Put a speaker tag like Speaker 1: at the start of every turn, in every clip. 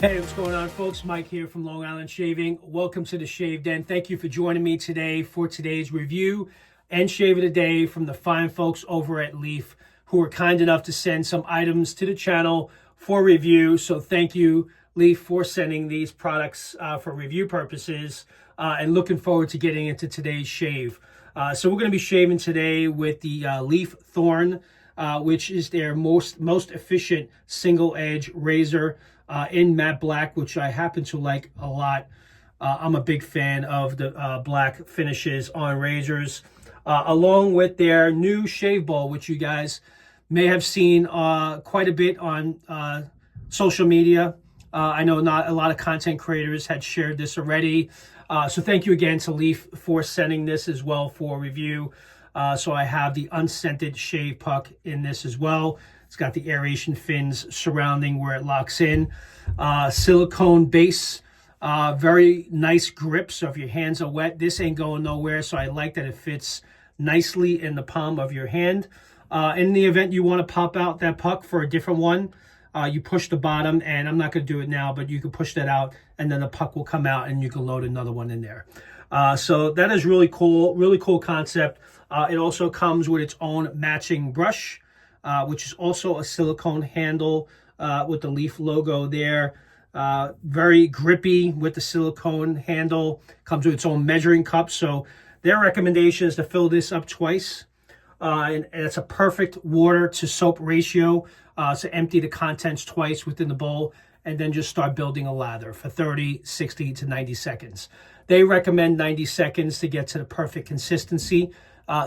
Speaker 1: Hey, what's going on, folks? Mike here from Long Island Shaving. Welcome to the Shave Den. Thank you for joining me today for today's review and shave of the day from the fine folks over at Leaf, who were kind enough to send some items to the channel for review. So thank you, Leaf, for sending these products for review purposes, and looking forward to getting into today's shave. So we're going to be shaving today with the Leaf Thorn, which is their most efficient single edge razor in matte black, which I happen to like a lot. I'm a big fan of the black finishes on razors, along with their new shave ball, which you guys may have seen quite a bit on social media. I know not a lot of content creators had shared this already. So thank you again to Leaf for sending this as well for review. So I have the unscented shave puck in this as well. It's got the aeration fins surrounding where it locks in. Silicone base, very nice grip. So if your hands are wet, this ain't going nowhere. So I like that it fits nicely in the palm of your hand. In the event you want to pop out that puck for a different one, you push the bottom, and I'm not going to do it now, but you can push that out and then the puck will come out and you can load another one in there. So that is really cool concept. It also comes with its own matching brush, which is also a silicone handle with the Leaf logo there. Very grippy with the silicone handle. Comes with its own measuring cup. So their recommendation is to fill this up twice. And it's a perfect water to soap ratio. So empty the contents twice within the bowl and then just start building a lather for 30, 60 to 90 seconds. They recommend 90 seconds to get to the perfect consistency.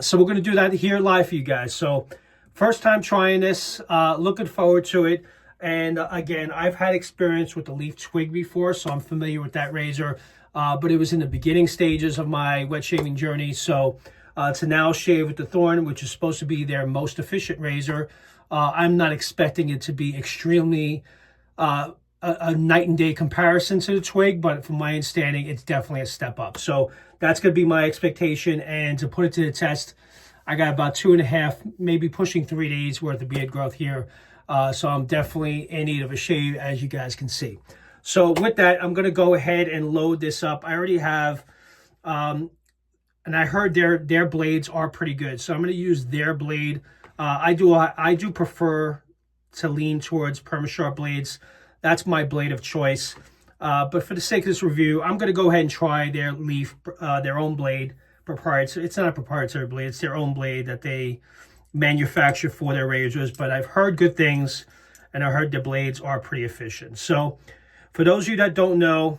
Speaker 1: So we're going to do that here live for you guys. So first time trying this, looking forward to it. And again, I've had experience with the Leaf Twig before, so I'm familiar with that razor. But it was in the beginning stages of my wet shaving journey. So to now shave with the Thorn, which is supposed to be their most efficient razor, I'm not expecting it to be extremely a night and day comparison to the Twig, but from my understanding, it's definitely a step up. So that's going to be my expectation. And to put it to the test, I got about 2.5, maybe pushing 3 days worth of beard growth here. So I'm definitely in need of a shave, as you guys can see. So with that, I'm going to go ahead and load this up. I already have, and I heard their blades are pretty good. So I'm going to use their blade. I do prefer to lean towards Permasharp blades. That's my blade of choice. But for the sake of this review, I'm going to go ahead and try their Leaf, their own blade. Proprietary. It's not a proprietary blade. It's their own blade that they manufacture for their razors. But I've heard good things, and I heard the blades are pretty efficient. So for those of you that don't know,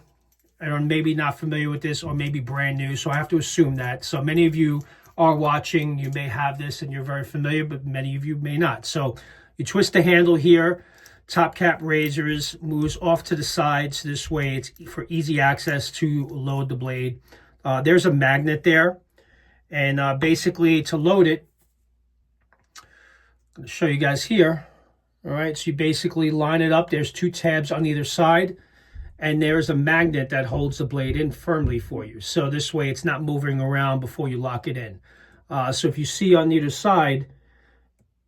Speaker 1: and are maybe not familiar with this, or maybe brand new, so I have to assume that. So many of you are watching, you may have this and you're very familiar, but many of you may not. So you twist the handle here. Top cap razors moves off to the sides. This way it's for easy access to load the blade. There's a magnet there. And basically to load it, I'm going to show you guys here. All right, so you basically line it up. There's 2 tabs on either side. And there's a magnet that holds the blade in firmly for you. So this way it's not moving around before you lock it in. So if you see on either side,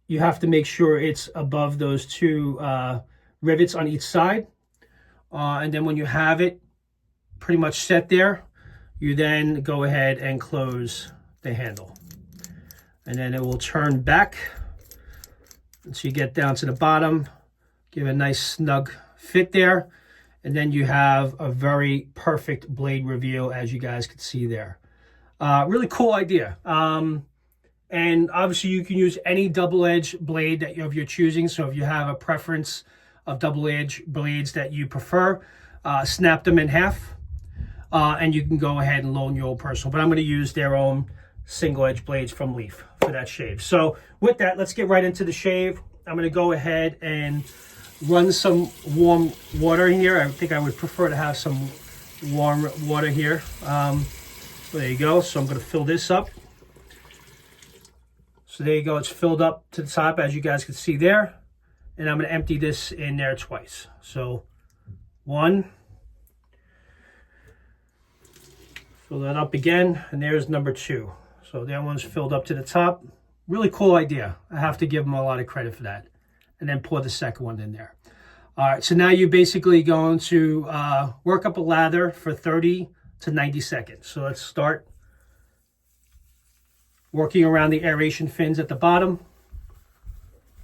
Speaker 1: you have to make sure it's above those 2 rivets on each side. And then when you have it pretty much set there, you then go ahead and close the handle. And then it will turn back. And so you get down to the bottom, give a nice snug fit there. And then you have a very perfect blade reveal, as you guys can see there. Really cool idea. And obviously you can use any double-edged blade of your choosing. So if you have a preference of double-edged blades that you prefer, snap them in half. And you can go ahead and loan your own personal. But I'm going to use their own single-edged blades from Leaf for that shave. So with that, let's get right into the shave. I'm going to go ahead and run some warm water in here. I think I would prefer to have some warm water here. There you go. So I'm going to fill this up. So there you go. It's filled up to the top, as you guys can see there. And I'm going to empty this in there twice. So 1. Fill that up again. And there's number 2. So that one's filled up to the top. Really cool idea. I have to give them a lot of credit for that. And then pour the second one in there. All right, so now you're basically going to work up a lather for 30 to 90 seconds. So let's start working around the aeration fins at the bottom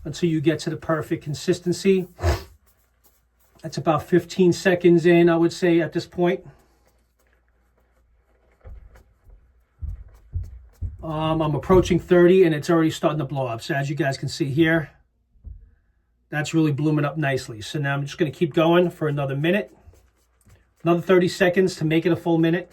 Speaker 1: until you get to the perfect consistency. That's about 15 seconds in, I would say, at this point. I'm approaching 30 and it's already starting to blow up. So as you guys can see here, that's really blooming up nicely. So now I'm just going to keep going for another minute. Another 30 seconds to make it a full minute.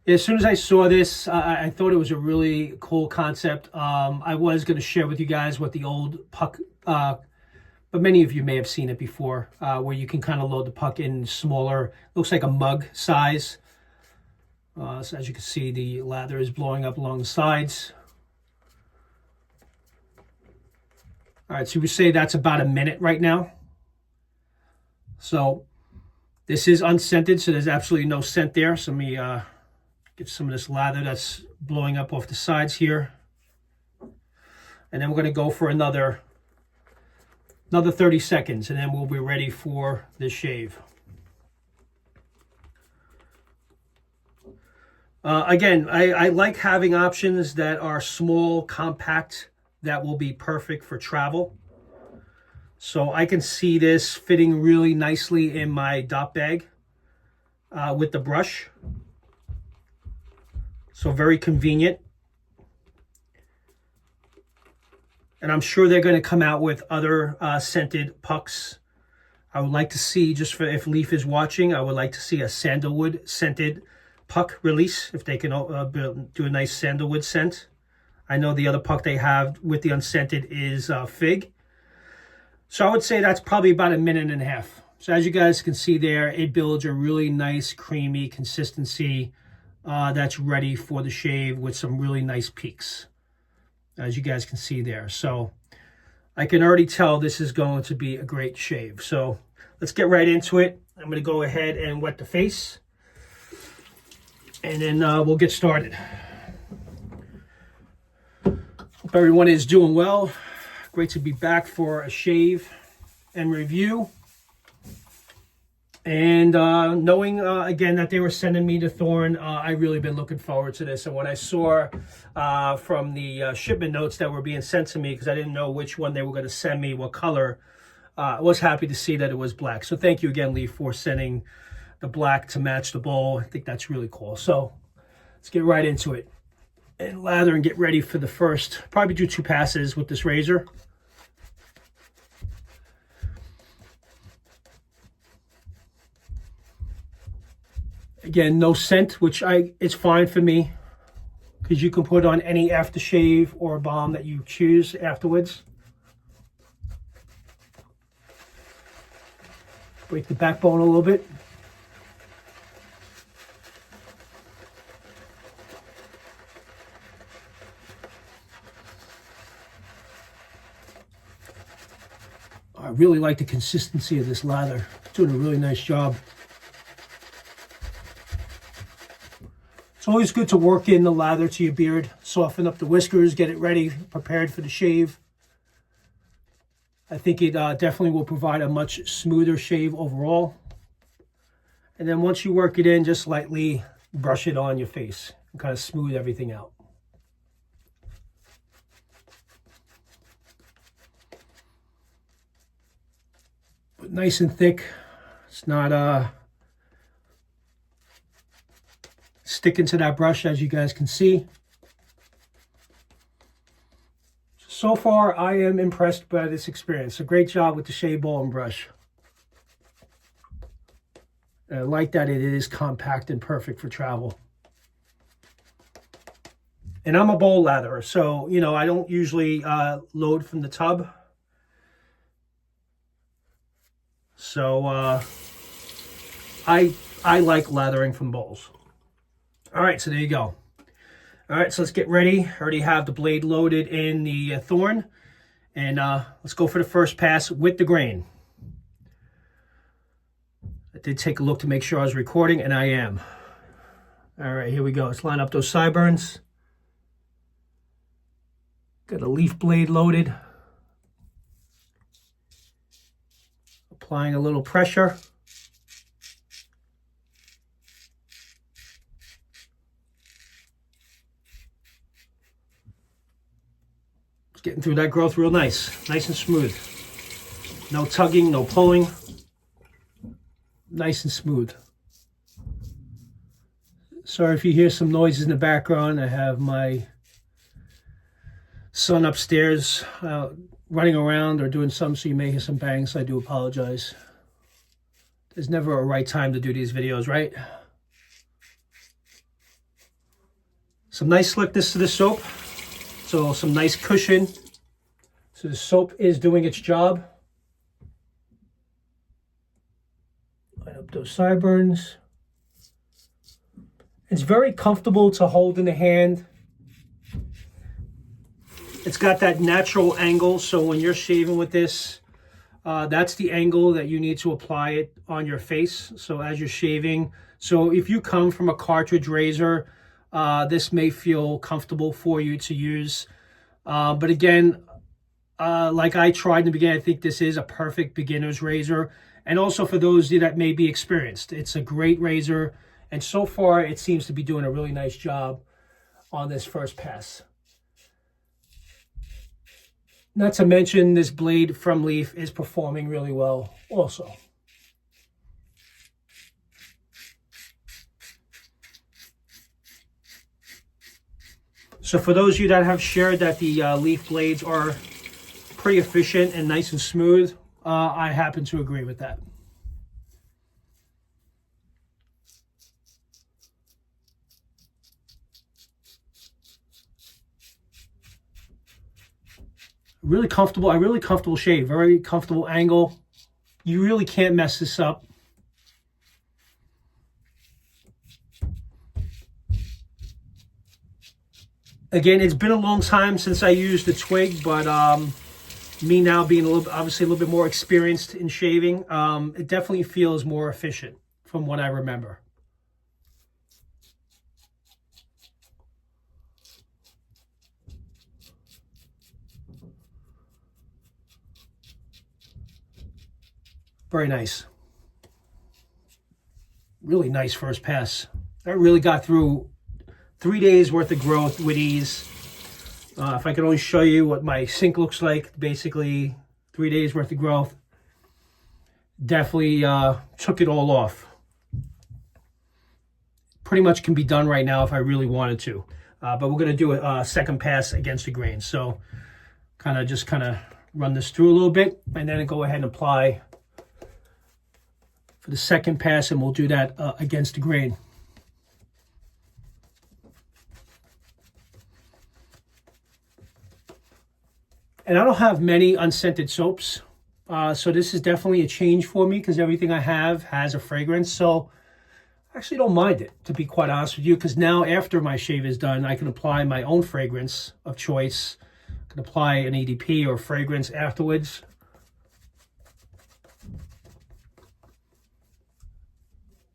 Speaker 1: As soon as I saw this, I thought it was a really cool concept. I was going to share with you guys what the old puck, but many of you may have seen it before, where you can kind of load the puck in smaller, looks like a mug size. So as you can see, the lather is blowing up along the sides. All right, so we say that's about a minute right now. So this is unscented, so there's absolutely no scent there. So let me get some of this lather that's blowing up off the sides here. And then we're going to go for another 30 seconds, and then we'll be ready for the shave. Again, I like having options that are small, compact, that will be perfect for travel. So I can see this fitting really nicely in my dot bag with the brush. So very convenient. And I'm sure they're going to come out with other scented pucks. I would like to see, just for if Leaf is watching, I would like to see a sandalwood scented puck release, if they can do a nice sandalwood scent. I know the other puck they have with the unscented is fig. So I would say that's probably about a minute and a half. So as you guys can see there, it builds a really nice creamy consistency that's ready for the shave with some really nice peaks, as you guys can see there. So I can already tell this is going to be a great shave. So let's get right into it. I'm going to go ahead and wet the face, and then we'll get started. Hope everyone is doing well. Great to be back for a shave and review. And knowing, again, that they were sending me to Thorn, I really been looking forward to this. And when I saw from the shipment notes that were being sent to me, because I didn't know which one they were going to send me, what color, I was happy to see that it was black. So thank you again, Lee, for sending the black to match the bowl. I think that's really cool. So let's get right into it and lather and get ready for the first, probably do 2 passes with this razor. Again, no scent, which it's fine for me, because you can put on any aftershave or balm that you choose afterwards. Break the backbone a little bit. I really like the consistency of this lather. It's doing a really nice job. It's always good to work in the lather to your beard, soften up the whiskers, get it ready, prepared for the shave. I think it definitely will provide a much smoother shave overall. And then once you work it in, just lightly brush it on your face and kind of smooth everything out. But nice and thick. It's not sticking to that brush, as you guys can see. So far, I am impressed by this experience. A great job with the shave ball and brush. And I like that it is compact and perfect for travel. And I'm a bowl latherer, so, you know, I don't usually load from the tub. So I like lathering from bowls. All right, so there you go. All right, so let's get ready. I already have the blade loaded in the Thorn. And let's go for the first pass with the grain. I did take a look to make sure I was recording, and I am. All right, here we go. Let's line up those sideburns. Got a leaf blade loaded. Applying a little pressure. It's getting through that growth real nice. Nice and smooth. No tugging, no pulling. Nice and smooth. Sorry if you hear some noises in the background. I have my son upstairs running around or doing something, so you may hear some bangs, so I do apologize. There's never a right time to do these videos, right? Some nice slickness to the soap. So some nice cushion. So the soap is doing its job. Line up those sideburns. It's very comfortable to hold in the hand. It's got that natural angle, so when you're shaving with this, that's the angle that you need to apply it on your face. So as you're shaving, so if you come from a cartridge razor, this may feel comfortable for you to use. But again, like I tried in the beginning, I think this is a perfect beginner's razor. And also for those that may be experienced, it's a great razor. And so far, it seems to be doing a really nice job on this first pass. Not to mention, this blade from Leaf is performing really well also. So for those of you that have shared that the Leaf blades are pretty efficient and nice and smooth, I happen to agree with that. Really comfortable, a really comfortable shave, very comfortable angle. You really can't mess this up. Again, it's been a long time since I used the twig, but me now being obviously a little bit more experienced in shaving, it definitely feels more efficient from what I remember. Very nice. Really nice first pass. I really got through 3 days worth of growth with ease. If I could only show you what my sink looks like, basically 3 days worth of growth. Definitely took it all off. Pretty much can be done right now if I really wanted to. But we're going to do a second pass against the grain. So kind of run this through a little bit and then go ahead and apply for the second pass, and we'll do that against the grain. And I don't have many unscented soaps, so this is definitely a change for me because everything I have has a fragrance. So I actually don't mind it, to be quite honest with you, because now after my shave is done, I can apply my own fragrance of choice. I can apply an EDP or fragrance afterwards.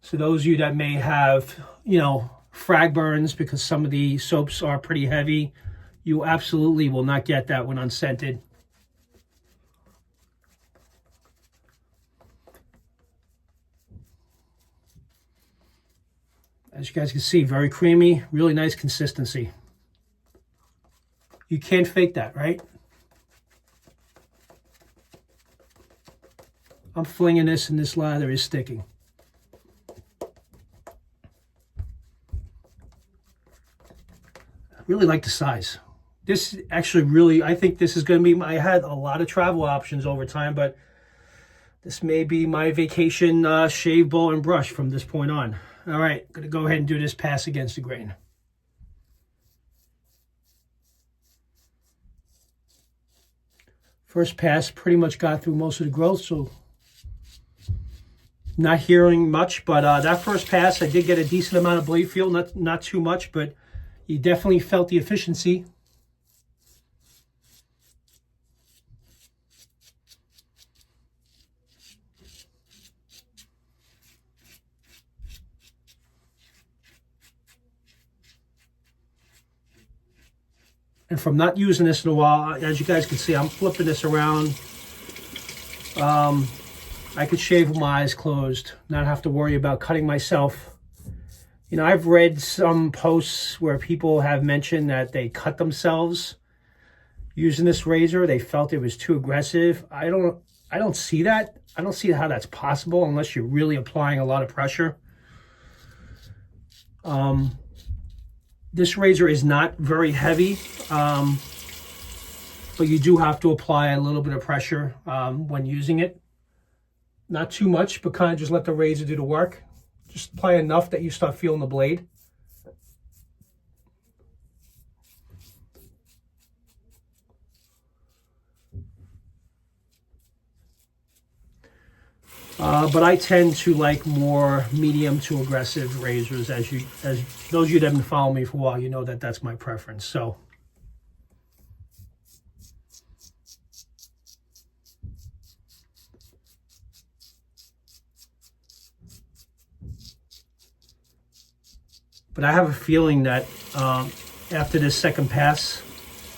Speaker 1: So those of you that may have, frag burns because some of the soaps are pretty heavy, you absolutely will not get that when unscented. As you guys can see, very creamy, really nice consistency. You can't fake that, right? I'm flinging this and this lather is sticking. Really like the size. This actually really, I think this is going to be, I had a lot of travel options over time, but this may be my vacation shave bowl and brush from this point on. All right, going to go ahead and do this pass against the grain. First pass pretty much got through most of the growth, so not hearing much, but that first pass I did get a decent amount of blade feel, not too much, but you definitely felt the efficiency. And from not using this in a while, as you guys can see, I'm flipping this around. I could shave with my eyes closed, not have to worry about cutting myself. You know, I've read some posts where people have mentioned that they cut themselves using this razor. They felt it was too aggressive. I don't see that. I don't see how that's possible unless you're really applying a lot of pressure. This razor is not very heavy, but you do have to apply a little bit of pressure when using it. Not too much, but kind of just let the razor do the work. Just apply enough that you start feeling the blade. But I tend to like more medium to aggressive razors. As those of you that have been following me for a while, you know that that's my preference. So, but I have a feeling that after this second pass,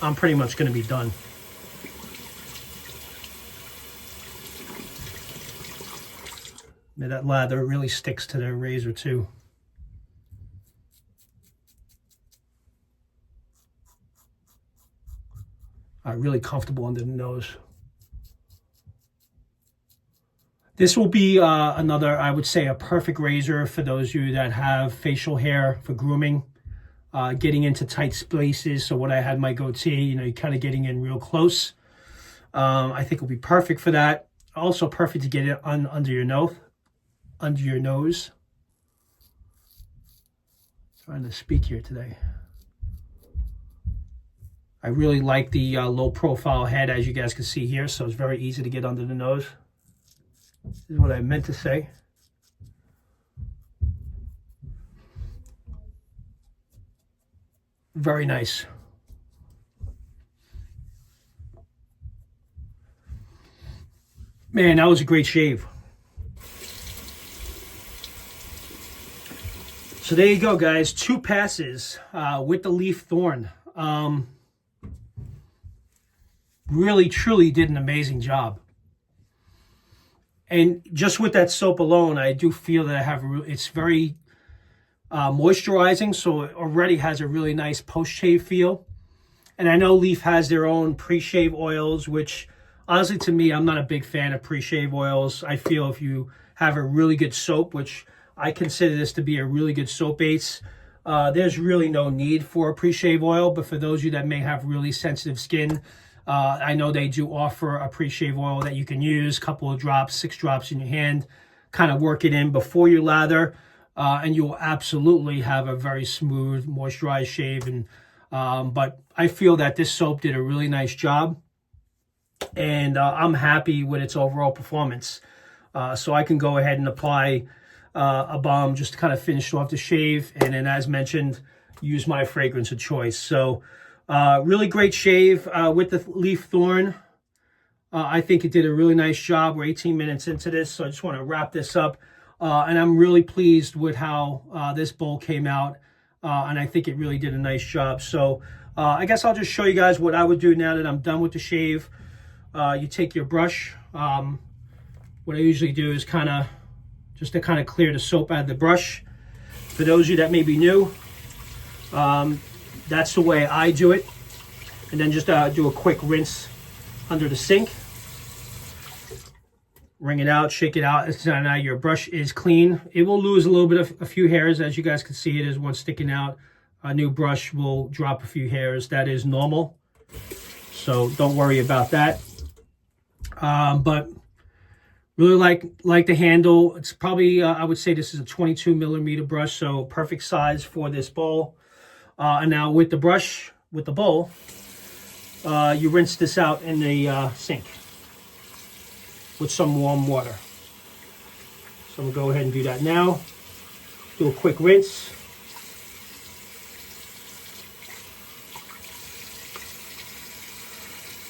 Speaker 1: I'm pretty much going to be done. That lather really sticks to the razor too. Really comfortable under the nose. This will be another, I would say, a perfect razor for those of you that have facial hair for grooming, getting into tight spaces. So when I had my goatee, you know, you're kind of getting in real close. I think it'll be perfect for that. Also perfect to get it under your nose. Trying to speak here today. I really like the low profile head, as you guys can see here, so it's very easy to get under the nose. This is what I meant to say. Very nice. Man, that was a great shave. So there you go, guys. 2 passes with the Leaf Thorn. Really, truly did an amazing job. And just with that soap alone, I do feel that it's very moisturizing, so it already has a really nice post-shave feel. And I know Leaf has their own pre-shave oils, which honestly, to me, I'm not a big fan of pre-shave oils. I feel if you have a really good soap, which I consider this to be a really good soap base, there's really no need for a pre-shave oil. But for those of you that may have really sensitive skin, I know they do offer a pre-shave oil that you can use, couple of drops, 6 drops in your hand, kind of work it in before you lather, and you will absolutely have a very smooth, moisturized shave. And but I feel that this soap did a really nice job, and I'm happy with its overall performance. So I can go ahead and apply a balm just to kind of finish off the shave, and then, as mentioned, use my fragrance of choice. So really great shave with the Leaf Thorn. I think it did a really nice job. We're 18 minutes into this, so I just want to wrap this up. And I'm really pleased with how this bowl came out, and I think it really did a nice job. So I guess I'll just show you guys what I would do now that I'm done with the shave. You take your brush. What I usually do is just to clear the soap out of the brush. For those of you that may be new, that's the way I do it. And then just do a quick rinse under the sink. Wring it out, shake it out. So now your brush is clean. It will lose a little bit of a few hairs. As you guys can see, there's one sticking out. A new brush will drop a few hairs. That is normal. So don't worry about that. But really like the handle. It's probably, I would say this is a 22 millimeter brush, so perfect size for this bowl. And now with the brush, with the bowl, you rinse this out in the sink with some warm water. So I'm gonna go ahead and do that now. Do a quick rinse.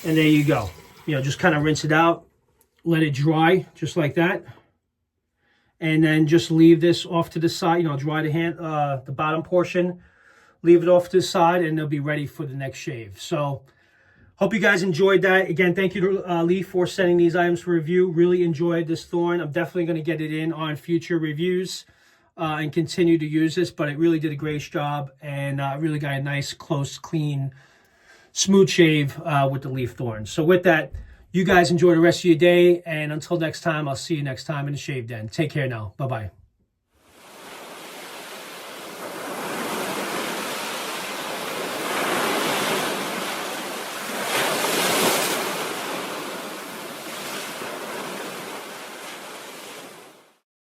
Speaker 1: And there you go. You know, just kind of rinse it out. Let it dry just like that, and then just leave this off to the side. You know, dry the bottom portion. leave it off to the side, and they'll be ready for the next shave. So hope you guys enjoyed that. Again, thank you to Lee for sending these items for review. Really enjoyed this Thorn. I'm definitely going to get it in on future reviews and continue to use this, but it really did a great job, and really got a nice, close, clean, smooth shave with the Leaf Thorn. So with that, you guys enjoy the rest of your day, and until next time, I'll see you next time in the Shave Den. Take care now. Bye-bye.